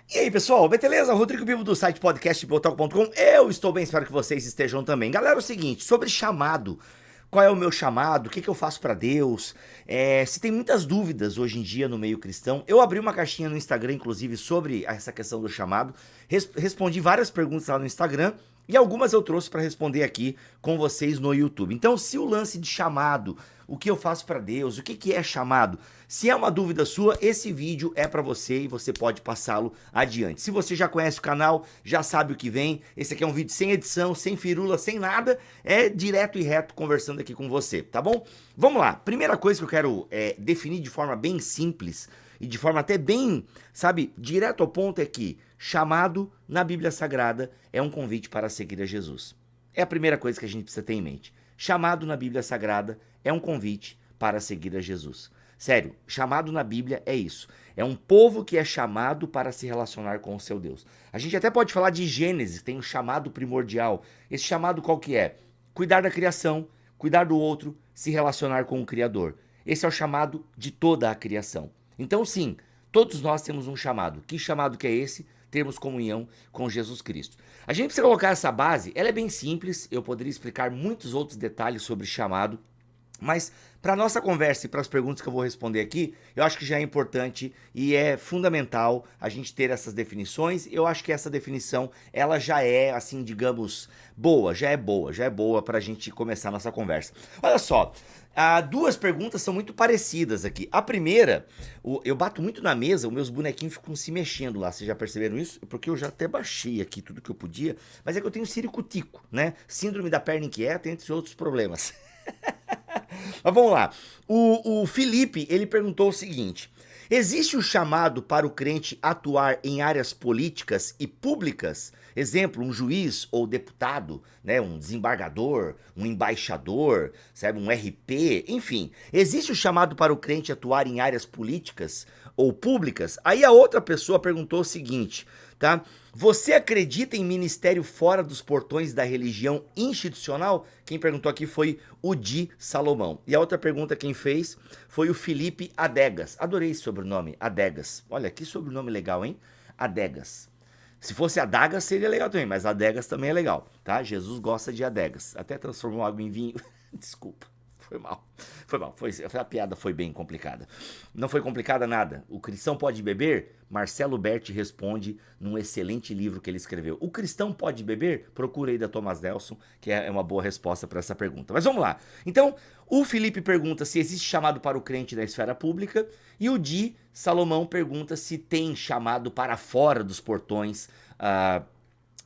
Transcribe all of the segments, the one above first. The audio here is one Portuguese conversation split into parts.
E aí, pessoal, beleza? Rodrigo Bibo do site podcastbotalk.com. Eu estou bem, espero que vocês estejam também. Galera, é o seguinte, sobre chamado. Qual é o meu chamado? O que eu faço pra Deus? Se tem muitas dúvidas hoje em dia no meio cristão, eu abri uma caixinha no Instagram, inclusive, sobre essa questão do chamado. Respondi várias perguntas lá no Instagram e algumas eu trouxe para responder aqui com vocês no YouTube. Então, se o lance de chamado, o que eu faço para Deus, o que é chamado, se é uma dúvida sua, esse vídeo é para você e você pode passá-lo adiante. Se você já conhece o canal, já sabe o que vem, esse aqui é um vídeo sem edição, sem firula, sem nada, é direto e reto conversando aqui com você, tá bom? Vamos lá, primeira coisa que eu quero definir de forma bem simples e de forma até bem, sabe, direto ao ponto é que chamado na Bíblia Sagrada é um convite para seguir a Jesus. É a primeira coisa que a gente precisa ter em mente. Chamado na Bíblia Sagrada é um convite para seguir a Jesus. Sério, chamado na Bíblia é isso. É um povo que é chamado para se relacionar com o seu Deus. A gente até pode falar de Gênesis, tem um chamado primordial. Esse chamado qual que é? Cuidar da criação, cuidar do outro, se relacionar com o Criador. Esse é o chamado de toda a criação. Então sim, todos nós temos um chamado. Que chamado que é esse? Termos comunhão com Jesus Cristo. A gente precisa colocar essa base, ela é bem simples, eu poderia explicar muitos outros detalhes sobre chamado, mas para nossa conversa e para as perguntas que eu vou responder aqui, eu acho que já é importante e é fundamental a gente ter essas definições. Eu acho que essa definição, ela já é, assim, digamos, boa, já é boa para a gente começar a nossa conversa. Olha só, duas perguntas são muito parecidas aqui. A primeira, eu bato muito na mesa, os meus bonequinhos ficam se mexendo lá, vocês já perceberam isso? Porque eu já até baixei aqui tudo que eu podia, mas é que eu tenho ciricutico, né? Síndrome da perna inquieta, entre outros problemas. Mas vamos lá. O Felipe, ele perguntou o seguinte: existe o chamado para o crente atuar em áreas políticas e públicas? Exemplo, um juiz ou deputado, né, um desembargador, um embaixador, sabe, um RP, enfim. Existe o chamado para o crente atuar em áreas políticas ou públicas? Aí a outra pessoa perguntou o seguinte, tá? Você acredita em ministério fora dos portões da religião institucional? Quem perguntou aqui foi o Di Salomão. E a outra pergunta quem fez foi o Felipe Adegas. Adorei esse sobrenome, Adegas. Olha, que sobrenome legal, hein? Adegas. Se fosse Adagas seria legal também, mas Adegas também é legal, tá? Jesus gosta de Adegas. Até transformou água em vinho. Desculpa. Foi mal. A piada foi bem complicada. Não foi complicada nada. O cristão pode beber? Marcelo Berti responde num excelente livro que ele escreveu. O cristão pode beber? Procura aí da Thomas Nelson, que é uma boa resposta para essa pergunta. Mas vamos lá. Então, o Felipe pergunta se existe chamado para o crente na esfera pública e o Di Salomão pergunta se tem chamado para fora dos portões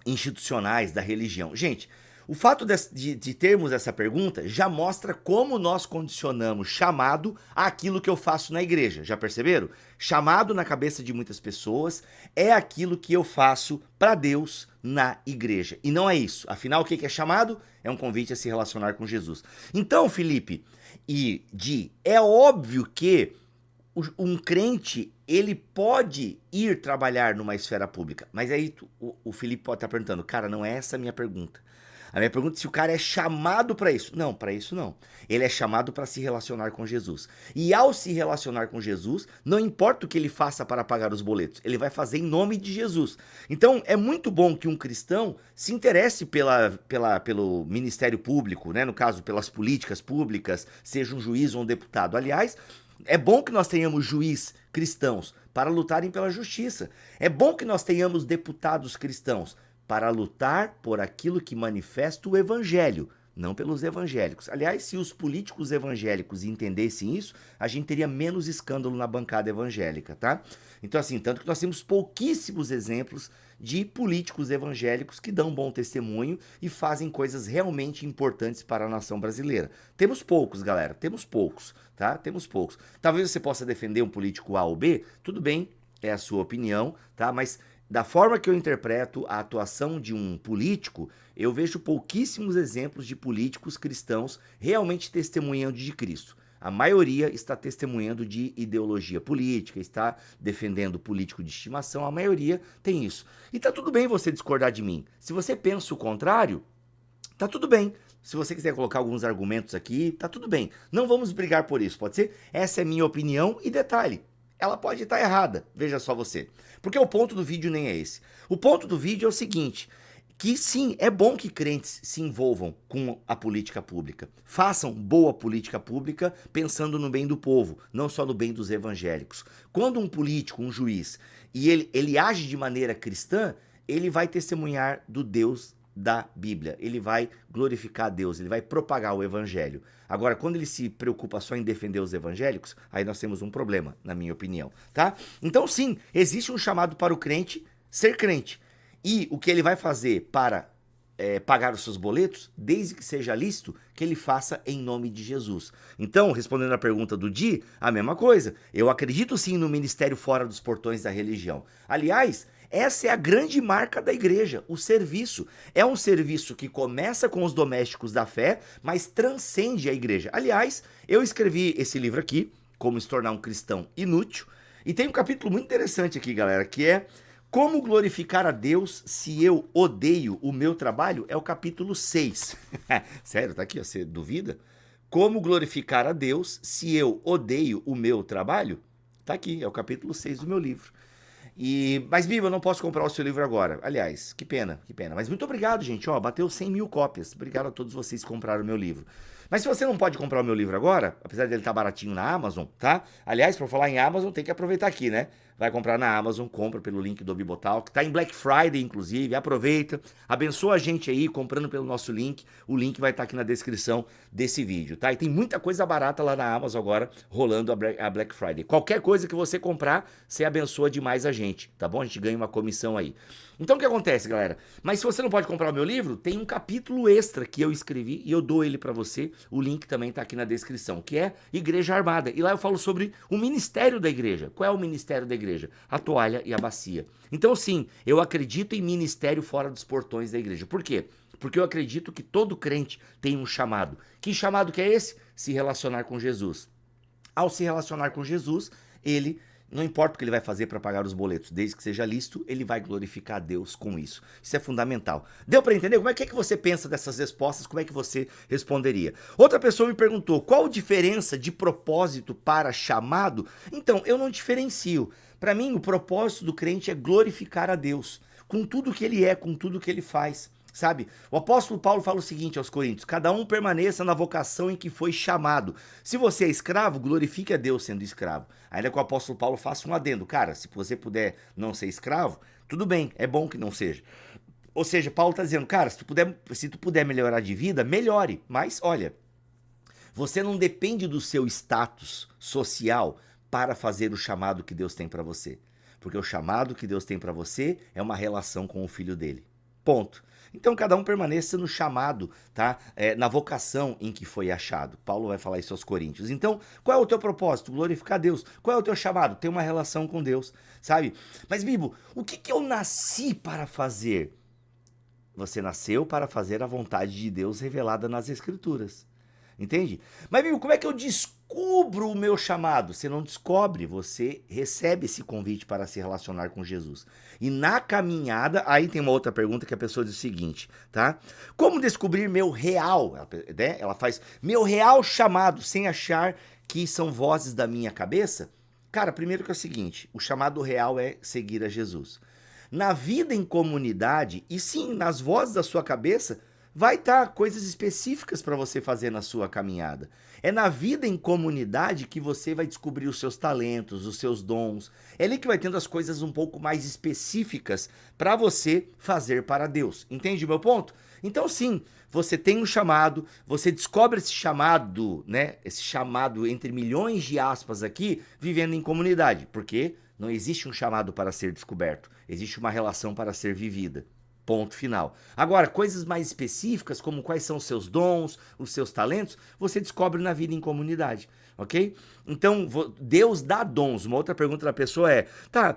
institucionais da religião. Gente, o fato de termos essa pergunta já mostra como nós condicionamos chamado àquilo que eu faço na igreja. Já perceberam? Chamado na cabeça de muitas pessoas é aquilo que eu faço para Deus na igreja. E não é isso. Afinal, o que é chamado? É um convite a se relacionar com Jesus. Então, Felipe e Di, é óbvio que um crente, ele pode ir trabalhar numa esfera pública. Mas aí o Felipe pode estar perguntando, cara, não é essa a minha pergunta. A minha pergunta é se o cara é chamado para isso. Não, para isso não. Ele é chamado para se relacionar com Jesus. E ao se relacionar com Jesus, não importa o que ele faça para pagar os boletos, ele vai fazer em nome de Jesus. Então, é muito bom que um cristão se interesse pelo ministério público, né? No caso, pelas políticas públicas, seja um juiz ou um deputado. Aliás, é bom que nós tenhamos juiz cristãos para lutarem pela justiça. É bom que nós tenhamos deputados cristãos para lutar por aquilo que manifesta o evangelho, não pelos evangélicos. Aliás, se os políticos evangélicos entendessem isso, a gente teria menos escândalo na bancada evangélica, tá? Então, assim, tanto que nós temos pouquíssimos exemplos de políticos evangélicos que dão bom testemunho e fazem coisas realmente importantes para a nação brasileira. Temos poucos, galera, temos poucos, tá? Temos poucos. Talvez você possa defender um político A ou B, tudo bem, é a sua opinião, tá? Mas da forma que eu interpreto a atuação de um político, eu vejo pouquíssimos exemplos de políticos cristãos realmente testemunhando de Cristo. A maioria está testemunhando de ideologia política, está defendendo político de estimação, a maioria tem isso. E tá tudo bem você discordar de mim. Se você pensa o contrário, tá tudo bem. Se você quiser colocar alguns argumentos aqui, tá tudo bem. Não vamos brigar por isso, pode ser? Essa é minha opinião e detalhe. ela pode estar errada, veja só você. Porque o ponto do vídeo nem é esse. O ponto do vídeo é o seguinte, que sim, é bom que crentes se envolvam com a política pública. Façam boa política pública pensando no bem do povo, não só no bem dos evangélicos. Quando um político, um juiz, e ele age de maneira cristã, ele vai testemunhar do Deus da Bíblia, ele vai glorificar a Deus, ele vai propagar o evangelho. Agora, quando ele se preocupa só em defender os evangélicos, aí nós temos um problema, na minha opinião, tá? Então sim, existe um chamado para o crente ser crente. E o que ele vai fazer para pagar os seus boletos, desde que seja lícito, que ele faça em nome de Jesus. Então, respondendo à pergunta do Di, a mesma coisa. Eu acredito sim no ministério fora dos portões da religião. Aliás, essa é a grande marca da igreja, o serviço. É um serviço que começa com os domésticos da fé, mas transcende a igreja. Aliás, eu escrevi esse livro aqui, Como se tornar um cristão inútil, e tem um capítulo muito interessante aqui, galera, que é Como glorificar a Deus se eu odeio o meu trabalho? É o capítulo 6. Sério, tá aqui, ó, você duvida? Como glorificar a Deus se eu odeio o meu trabalho? Tá aqui, é o capítulo 6 do meu livro. Mas, Biba, eu não posso comprar o seu livro agora. Aliás, que pena, que pena. Mas muito obrigado, gente. Ó, bateu 100 mil cópias. Obrigado a todos vocês que compraram o meu livro. Mas se você não pode comprar o meu livro agora, apesar dele estar baratinho na Amazon, tá? Aliás, para falar em Amazon, tem que aproveitar aqui, né? Vai comprar na Amazon, compra pelo link do Bibotalk. Tá em Black Friday, inclusive. Aproveita, abençoa a gente aí comprando pelo nosso link. O link vai estar aqui na descrição desse vídeo, tá? E tem muita coisa barata lá na Amazon agora, rolando a Black Friday. Qualquer coisa que você comprar, você abençoa demais a gente, tá bom? A gente ganha uma comissão aí. Então o que acontece, galera? Mas se você não pode comprar o meu livro, tem um capítulo extra que eu escrevi e eu dou ele pra você. O link também tá aqui na descrição, que é Igreja Armada. E lá eu falo sobre o ministério da igreja. Qual é o ministério da igreja? A toalha e a bacia. Então sim, eu acredito em ministério fora dos portões da igreja. Por quê? Porque eu acredito que todo crente tem um chamado. Que chamado que é esse? Se relacionar com Jesus. Ao se relacionar com Jesus, ele, não importa o que ele vai fazer para pagar os boletos, desde que seja lícito, ele vai glorificar a Deus com isso. Isso é fundamental. Deu para entender? Como é que você pensa dessas respostas? Como é que você responderia? Outra pessoa me perguntou, qual a diferença de propósito para chamado? Então, eu não diferencio. Para mim, o propósito do crente é glorificar a Deus, com tudo que ele é, com tudo que ele faz. Sabe? O apóstolo Paulo fala o seguinte aos Coríntios: cada um permaneça na vocação em que foi chamado. Se você é escravo, glorifique a Deus sendo escravo. Ainda que o apóstolo Paulo faça um adendo. Cara, se você puder não ser escravo, tudo bem, é bom que não seja. Ou seja, Paulo está dizendo, cara, se tu puder melhorar de vida, melhore. Mas, olha, você não depende do seu status social para fazer o chamado que Deus tem para você. Porque o chamado que Deus tem para você é uma relação com o Filho dele. Ponto. Então cada um permaneça no chamado, tá? Na vocação em que foi achado. Paulo vai falar isso aos Coríntios. Então, qual é o teu propósito? Glorificar a Deus. Qual é o teu chamado? Ter uma relação com Deus, sabe? Mas, Bibo, o que eu nasci para fazer? Você nasceu para fazer a vontade de Deus revelada nas Escrituras. Entende? Mas, Bibo, como é que eu descubro o meu chamado? Você não descobre, você recebe esse convite para se relacionar com Jesus. E na caminhada, aí tem uma outra pergunta que a pessoa diz o seguinte, tá? Como descobrir meu real, né? Ela faz, meu real chamado, sem achar que são vozes da minha cabeça? Cara, primeiro que é o seguinte, o chamado real é seguir a Jesus. Na vida em comunidade, e sim, nas vozes da sua cabeça, vai estar coisas específicas para você fazer na sua caminhada. É na vida em comunidade que você vai descobrir os seus talentos, os seus dons. É ali que vai tendo as coisas um pouco mais específicas para você fazer para Deus. Entende o meu ponto? Então sim, você tem um chamado, você descobre esse chamado, né? Esse chamado entre milhões de aspas aqui, vivendo em comunidade. Porque não existe um chamado para ser descoberto, existe uma relação para ser vivida. Ponto final. Agora, coisas mais específicas, como quais são os seus dons, os seus talentos, você descobre na vida em comunidade, ok? Então, Deus dá dons. Uma outra pergunta da pessoa é, tá,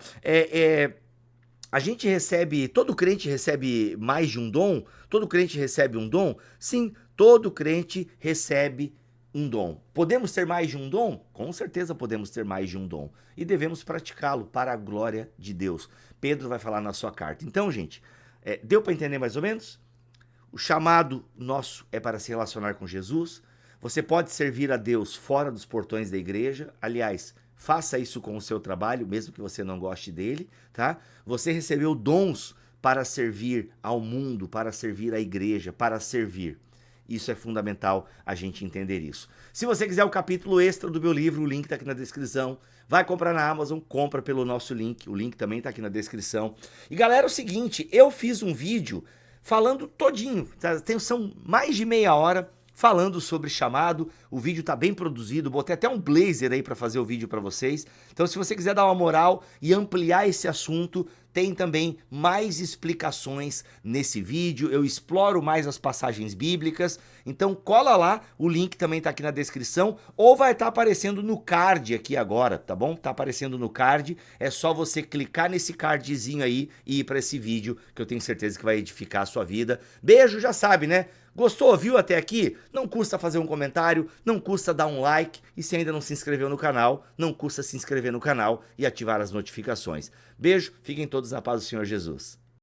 a gente recebe, todo crente recebe mais de um dom? Todo crente recebe um dom? Sim, todo crente recebe um dom. Podemos ter mais de um dom? Com certeza podemos ter mais de um dom. E devemos praticá-lo para a glória de Deus. Pedro vai falar na sua carta. Então, gente, deu para entender mais ou menos? O chamado nosso é para se relacionar com Jesus. Você pode servir a Deus fora dos portões da igreja. Aliás, faça isso com o seu trabalho, mesmo que você não goste dele, tá? Você recebeu dons para servir ao mundo, para servir à igreja, para servir. Isso é fundamental a gente entender isso. Se você quiser o capítulo extra do meu livro, o link está aqui na descrição. Vai comprar na Amazon, compra pelo nosso link. O link também está aqui na descrição. E galera, é o seguinte, eu fiz um vídeo falando todinho, tá? São mais de meia hora falando sobre chamado. O vídeo tá bem produzido, botei até um blazer aí para fazer o vídeo para vocês. Então se você quiser dar uma moral e ampliar esse assunto, tem também mais explicações nesse vídeo, eu exploro mais as passagens bíblicas, então cola lá, o link também tá aqui na descrição, ou vai estar aparecendo no card aqui agora, tá bom? Tá aparecendo no card, é só você clicar nesse cardzinho aí e ir para esse vídeo, que eu tenho certeza que vai edificar a sua vida. Beijo, já sabe, né? Gostou, viu até aqui? Não custa fazer um comentário, não custa dar um like, e se ainda não se inscreveu no canal, não custa se inscrever no canal e ativar as notificações. Beijo, fiquem todos na paz do Senhor Jesus.